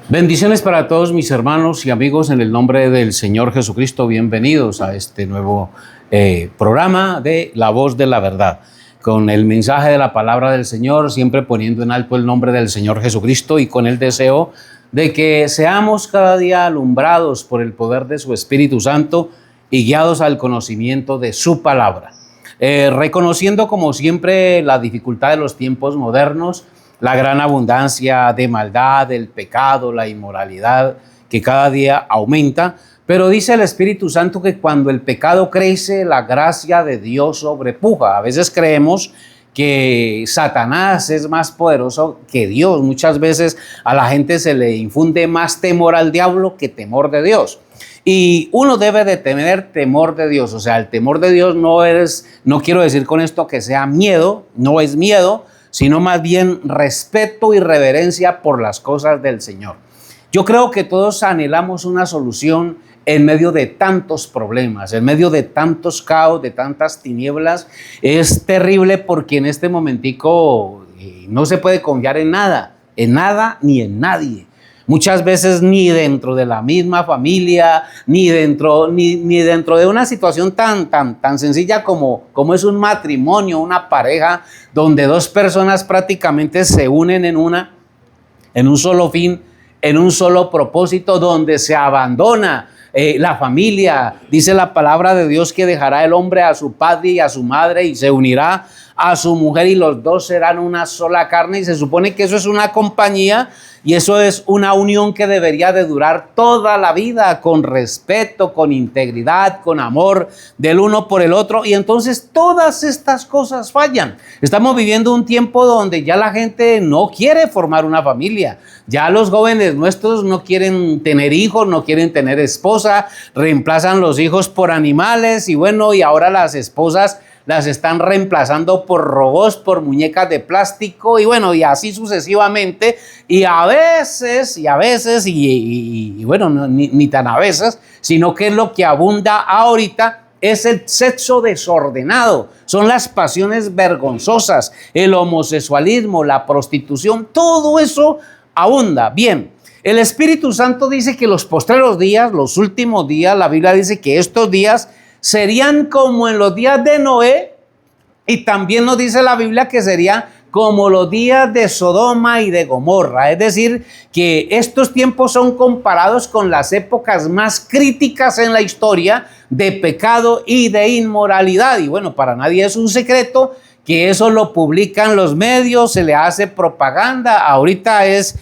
Bendiciones para todos mis hermanos y amigos en el nombre del Señor Jesucristo. Bienvenidos a este nuevo programa de La Voz de la Verdad, con el mensaje de la palabra del Señor, siempre poniendo en alto el nombre del Señor Jesucristo y con el deseo de que seamos cada día alumbrados por el poder de su Espíritu Santo y guiados al conocimiento de su palabra. Reconociendo como siempre la dificultad de los tiempos modernos, la gran abundancia de maldad, el pecado, la inmoralidad que cada día aumenta, pero dice el Espíritu Santo que cuando el pecado crece, la gracia de Dios sobrepuja. A veces creemos que Satanás es más poderoso que Dios. Muchas veces a la gente se le infunde más temor al diablo que temor de Dios. Y uno debe de tener temor de Dios. O sea, el temor de Dios no quiero decir con esto que sea miedo, no es miedo, sino más bien respeto y reverencia por las cosas del Señor. Yo creo que todos anhelamos una solución en medio de tantos problemas, en medio de tantos caos, de tantas tinieblas. Es terrible porque en este momentico no se puede confiar en nada ni en nadie. Muchas veces ni dentro de la misma familia, ni dentro de una situación tan sencilla como es un matrimonio, una pareja, donde dos personas prácticamente se unen en un solo fin, en un solo propósito, donde se abandona la familia. Dice la palabra de Dios que dejará el hombre a su padre y a su madre y se unirá a su mujer y los dos serán una sola carne, y se supone que eso es una compañía y eso es una unión que debería de durar toda la vida, con respeto, con integridad, con amor del uno por el otro. Y entonces todas estas cosas fallan. Estamos viviendo un tiempo donde ya la gente no quiere formar una familia. Ya los jóvenes nuestros no quieren tener hijos, no quieren tener esposa, reemplazan los hijos por animales y ahora las esposas las están reemplazando por robots, por muñecas de plástico y así sucesivamente. Y a veces, ni tan a veces, sino que lo que abunda ahorita es el sexo desordenado, son las pasiones vergonzosas, el homosexualismo, la prostitución, todo eso abunda. Bien, el Espíritu Santo dice que los postreros días, los últimos días, la Biblia dice que estos días serían como en los días de Noé, y también nos dice la Biblia que serían como los días de Sodoma y de Gomorra. Es decir, que estos tiempos son comparados con las épocas más críticas en la historia de pecado y de inmoralidad. Y para nadie es un secreto que eso lo publican los medios, se le hace propaganda. Ahorita es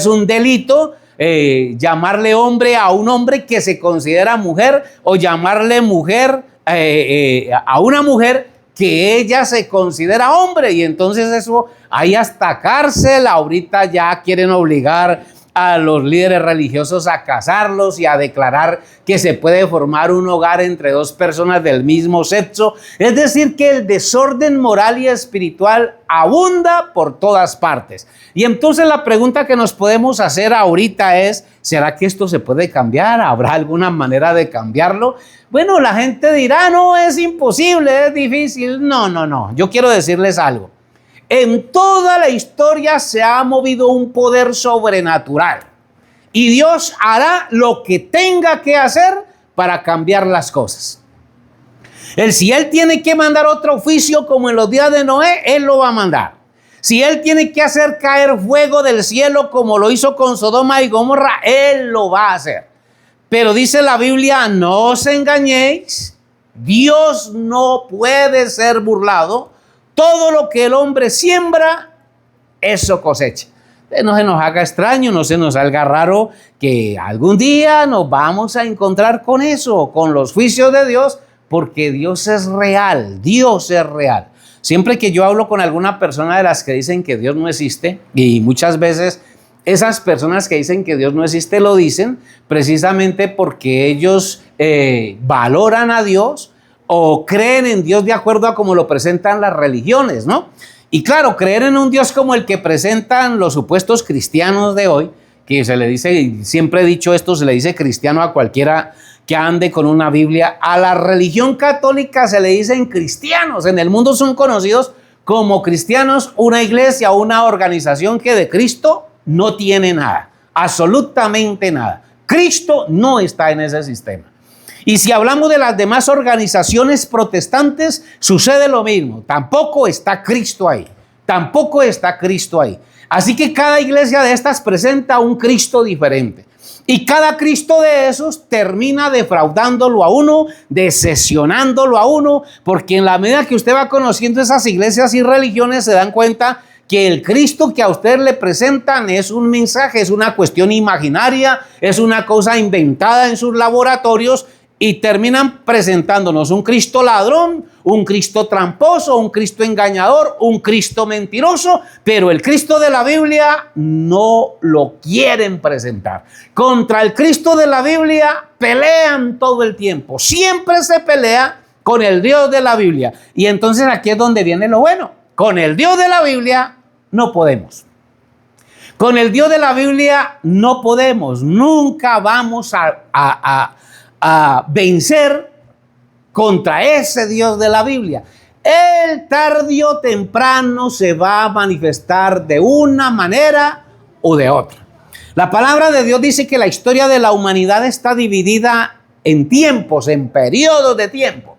un delito llamarle hombre a un hombre que se considera mujer, o llamarle mujer a una mujer que ella se considera hombre, y entonces eso hay hasta cárcel. Ahorita ya quieren obligar a los líderes religiosos a casarlos y a declarar que se puede formar un hogar entre dos personas del mismo sexo. Es decir, que el desorden moral y espiritual abunda por todas partes. Y entonces la pregunta que nos podemos hacer ahorita es: ¿será que esto se puede cambiar? ¿Habrá alguna manera de cambiarlo? La gente dirá: no, es imposible, es difícil. No. Yo quiero decirles algo. En toda la historia se ha movido un poder sobrenatural y Dios hará lo que tenga que hacer para cambiar las cosas. Si Él tiene que mandar otro oficio como en los días de Noé, Él lo va a mandar. Si Él tiene que hacer caer fuego del cielo como lo hizo con Sodoma y Gomorra, Él lo va a hacer. Pero dice la Biblia: no os engañéis, Dios no puede ser burlado. Todo lo que el hombre siembra, eso cosecha. No se nos haga extraño, no se nos salga raro que algún día nos vamos a encontrar con eso, con los juicios de Dios, porque Dios es real, Dios es real. Siempre que yo hablo con alguna persona de las que dicen que Dios no existe, y muchas veces esas personas que dicen que Dios no existe lo dicen precisamente porque ellos valoran a Dios o creen en Dios de acuerdo a cómo lo presentan las religiones, ¿no? Y claro, creer en un Dios como el que presentan los supuestos cristianos de hoy, que se le dice, siempre he dicho esto, se le dice cristiano a cualquiera que ande con una Biblia. A la religión católica se le dicen cristianos. En el mundo son conocidos como cristianos, una iglesia, una organización que de Cristo no tiene nada. absolutamente nada. Cristo no está en ese sistema. Y si hablamos de las demás organizaciones protestantes, sucede lo mismo. Tampoco está Cristo ahí. Tampoco está Cristo ahí. Así que cada iglesia de estas presenta un Cristo diferente. Y cada Cristo de esos termina defraudándolo a uno, decepcionándolo a uno, porque en la medida que usted va conociendo esas iglesias y religiones, se dan cuenta que el Cristo que a usted le presentan es un mensaje, es una cuestión imaginaria, es una cosa inventada en sus laboratorios, y terminan presentándonos un Cristo ladrón, un Cristo tramposo, un Cristo engañador, un Cristo mentiroso, pero el Cristo de la Biblia no lo quieren presentar. Contra el Cristo de la Biblia pelean todo el tiempo, siempre se pelea con el Dios de la Biblia. Y entonces aquí es donde viene lo bueno. Con el Dios de la Biblia no podemos. Con el Dios de la Biblia no podemos, nunca vamos a vencer contra ese Dios de la Biblia. Él tarde o temprano se va a manifestar de una manera o de otra. La palabra de Dios dice que la historia de la humanidad está dividida en tiempos, en periodos de tiempo.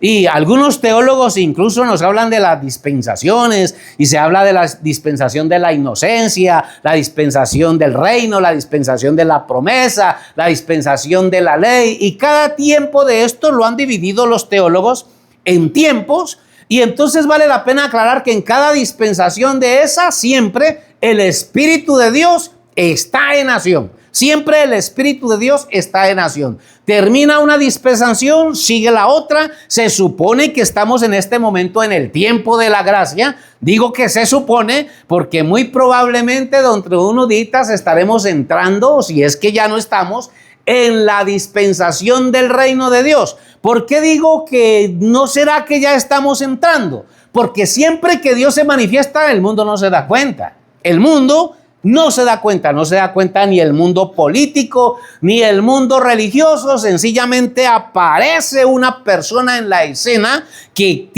Y algunos teólogos incluso nos hablan de las dispensaciones, y se habla de la dispensación de la inocencia, la dispensación del reino, la dispensación de la promesa, la dispensación de la ley, y cada tiempo de esto lo han dividido los teólogos en tiempos. Y entonces vale la pena aclarar que en cada dispensación de esa siempre el Espíritu de Dios está en acción. Siempre el Espíritu de Dios está en acción. Termina una dispensación, sigue la otra. Se supone que estamos en este momento en el tiempo de la gracia. Digo que se supone porque muy probablemente dentro de unos días estaremos entrando, o si es que ya no estamos, en la dispensación del reino de Dios. ¿Por qué digo que no será que ya estamos entrando? Porque siempre que Dios se manifiesta, el mundo no se da cuenta. El mundo no se da cuenta ni el mundo político, ni el mundo religioso. Sencillamente aparece una persona en la escena que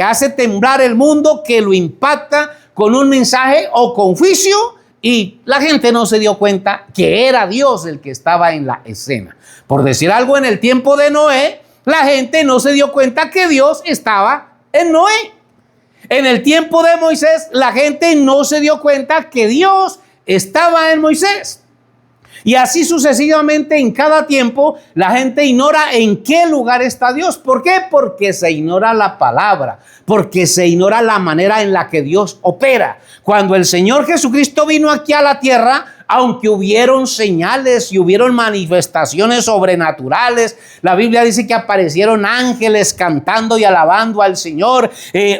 hace temblar el mundo, que lo impacta con un mensaje o con juicio, y la gente no se dio cuenta que era Dios el que estaba en la escena. Por decir algo, en el tiempo de Noé, la gente no se dio cuenta que Dios estaba en Noé. En el tiempo de Moisés, la gente no se dio cuenta que Dios estaba en Moisés. Y así sucesivamente en cada tiempo la gente ignora en qué lugar está Dios. ¿Por qué? Porque se ignora la palabra, porque se ignora la manera en la que Dios opera. Cuando el Señor Jesucristo vino aquí a la tierra, aunque hubieron señales y hubieron manifestaciones sobrenaturales, la Biblia dice que aparecieron ángeles cantando y alabando al Señor,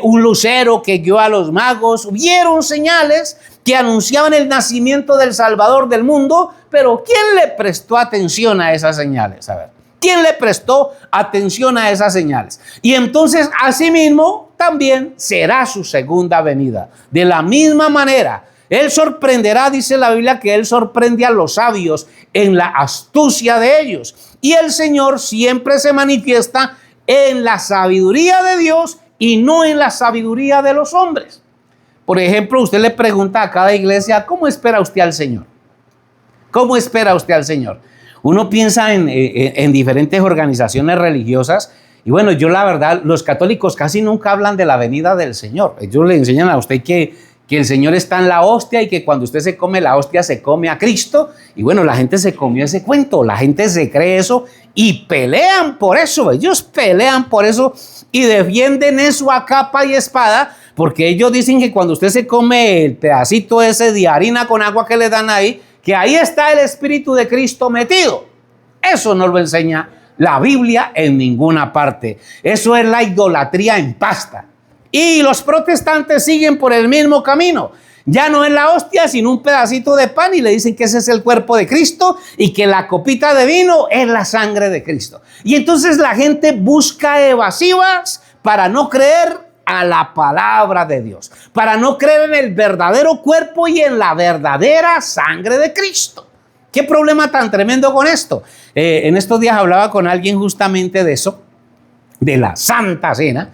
un lucero que guió a los magos, hubieron señales que anunciaban el nacimiento del Salvador del mundo, pero ¿quién le prestó atención a esas señales? A ver, ¿quién le prestó atención a esas señales? Y entonces, asimismo, también será su segunda venida. De la misma manera, Él sorprenderá, dice la Biblia, que Él sorprende a los sabios en la astucia de ellos. Y el Señor siempre se manifiesta en la sabiduría de Dios y no en la sabiduría de los hombres. Por ejemplo, usted le pregunta a cada iglesia, ¿cómo espera usted al Señor? ¿Cómo espera usted al Señor? Uno piensa en diferentes organizaciones religiosas, y bueno, yo la verdad, los católicos casi nunca hablan de la venida del Señor. Ellos le enseñan a usted que el Señor está en la hostia y que cuando usted se come la hostia se come a Cristo. Y bueno, la gente se comió ese cuento, la gente se cree eso y pelean por eso. Ellos pelean por eso y defienden eso a capa y espada, porque ellos dicen que cuando usted se come el pedacito ese de harina con agua que le dan ahí, que ahí está el Espíritu de Cristo metido. Eso no lo enseña la Biblia en ninguna parte. Eso es la idolatría en pasta. Y los protestantes siguen por el mismo camino. Ya no es la hostia, sino un pedacito de pan, y le dicen que ese es el cuerpo de Cristo y que la copita de vino es la sangre de Cristo. Y entonces la gente busca evasivas para no creer a la palabra de Dios, para no creer en el verdadero cuerpo y en la verdadera sangre de Cristo. ¿Qué problema tan tremendo con esto? En estos días hablaba con alguien justamente de eso, de la Santa Cena,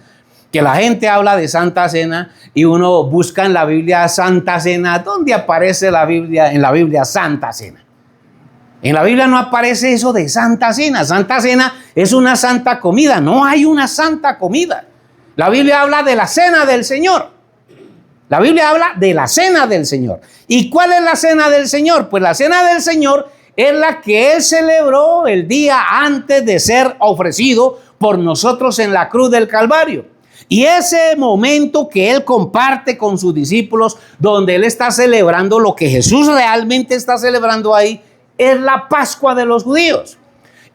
que la gente habla de Santa Cena y uno busca en la Biblia Santa Cena. ¿Dónde aparece la Biblia, en la Biblia Santa Cena? En la Biblia no aparece eso de Santa Cena. Santa Cena es una santa comida. No hay una santa comida. La Biblia habla de la cena del Señor. La Biblia habla de la cena del Señor. ¿Y cuál es la cena del Señor? Pues la cena del Señor es la que Él celebró el día antes de ser ofrecido por nosotros en la cruz del Calvario. Y ese momento que Él comparte con sus discípulos, donde Él está celebrando lo que Jesús realmente está celebrando ahí, es la Pascua de los judíos.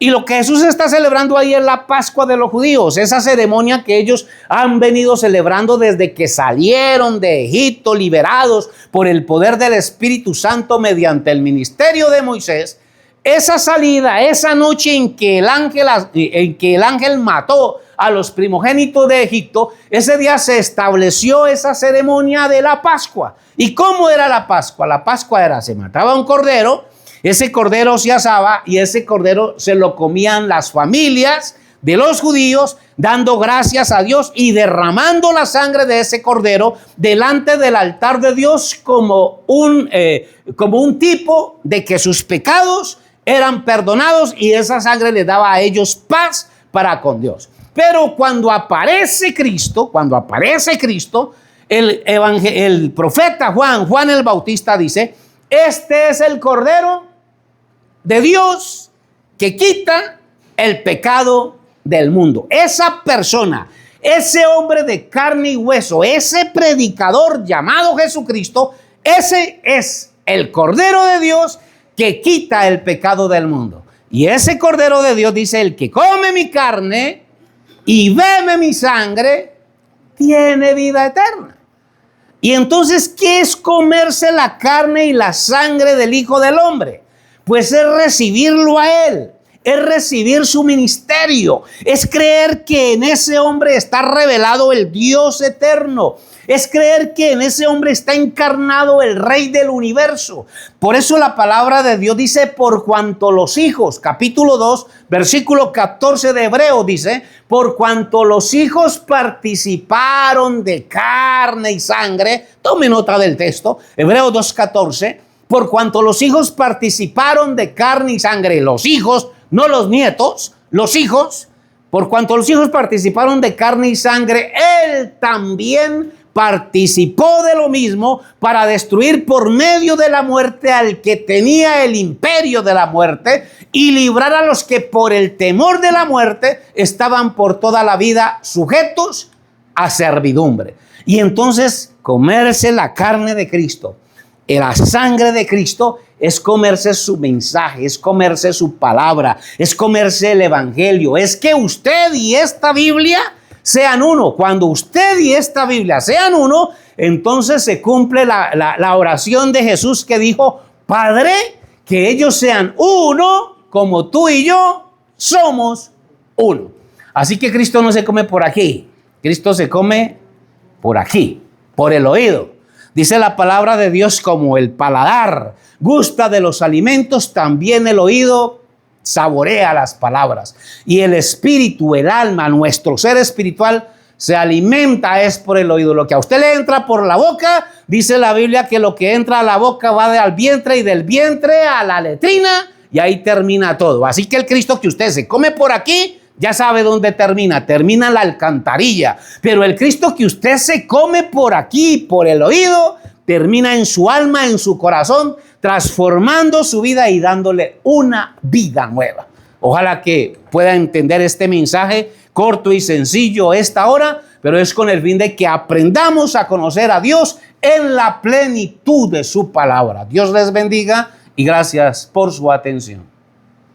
Y lo que Jesús está celebrando ahí es la Pascua de los judíos, esa ceremonia que ellos han venido celebrando desde que salieron de Egipto, liberados por el poder del Espíritu Santo mediante el ministerio de Moisés. Esa salida, esa noche en que el ángel mató a los primogénitos de Egipto, ese día se estableció esa ceremonia de la Pascua. ¿Y cómo era la Pascua? La Pascua era, se mataba un cordero, ese cordero se asaba y ese cordero se lo comían las familias de los judíos, dando gracias a Dios y derramando la sangre de ese cordero delante del altar de Dios como un tipo de que sus pecados eran perdonados y esa sangre les daba a ellos paz para con Dios. Pero cuando aparece Cristo, el profeta Juan el Bautista dice: este es el Cordero de Dios que quita el pecado del mundo. Esa persona, ese hombre de carne y hueso, ese predicador llamado Jesucristo, ese es el Cordero de Dios que quita el pecado del mundo. Y ese Cordero de Dios dice: el que come mi carne y bebe mi sangre tiene vida eterna. Y entonces, ¿qué es comerse la carne y la sangre del Hijo del Hombre? Pues es recibirlo a Él, es recibir su ministerio, es creer que en ese hombre está revelado el Dios eterno, es creer que en ese hombre está encarnado el Rey del universo. Por eso la palabra de Dios dice: por cuanto los hijos, capítulo 2, versículo 14 de Hebreos dice: por cuanto los hijos participaron de carne y sangre. Tome nota del texto, Hebreos 2:14. Por cuanto los hijos participaron de carne y sangre, los hijos, no los nietos, los hijos, por cuanto los hijos participaron de carne y sangre, Él también participó de lo mismo para destruir por medio de la muerte al que tenía el imperio de la muerte y librar a los que por el temor de la muerte estaban por toda la vida sujetos a servidumbre. Y entonces, comerse la carne de Cristo, la sangre de Cristo, es comerse su mensaje, es comerse su palabra, es comerse el evangelio. Es que usted y esta Biblia sean uno. Cuando usted y esta Biblia sean uno, entonces se cumple la oración de Jesús que dijo: Padre, que ellos sean uno como tú y yo somos uno. Así que Cristo no se come por aquí, Cristo se come por aquí, por el oído. Dice la palabra de Dios: como el paladar gusta de los alimentos, también el oído saborea las palabras. Y el espíritu, el alma, nuestro ser espiritual se alimenta es por el oído. Lo que a usted le entra por la boca, dice la Biblia que lo que entra a la boca va al vientre y del vientre a la letrina y ahí termina todo. Así que el Cristo que usted se come por aquí, ya sabe dónde termina en la alcantarilla. Pero el Cristo que usted se come por aquí, por el oído, termina en su alma, en su corazón, transformando su vida y dándole una vida nueva. Ojalá que pueda entender este mensaje corto y sencillo esta hora, pero es con el fin de que aprendamos a conocer a Dios en la plenitud de su palabra. Dios les bendiga y gracias por su atención.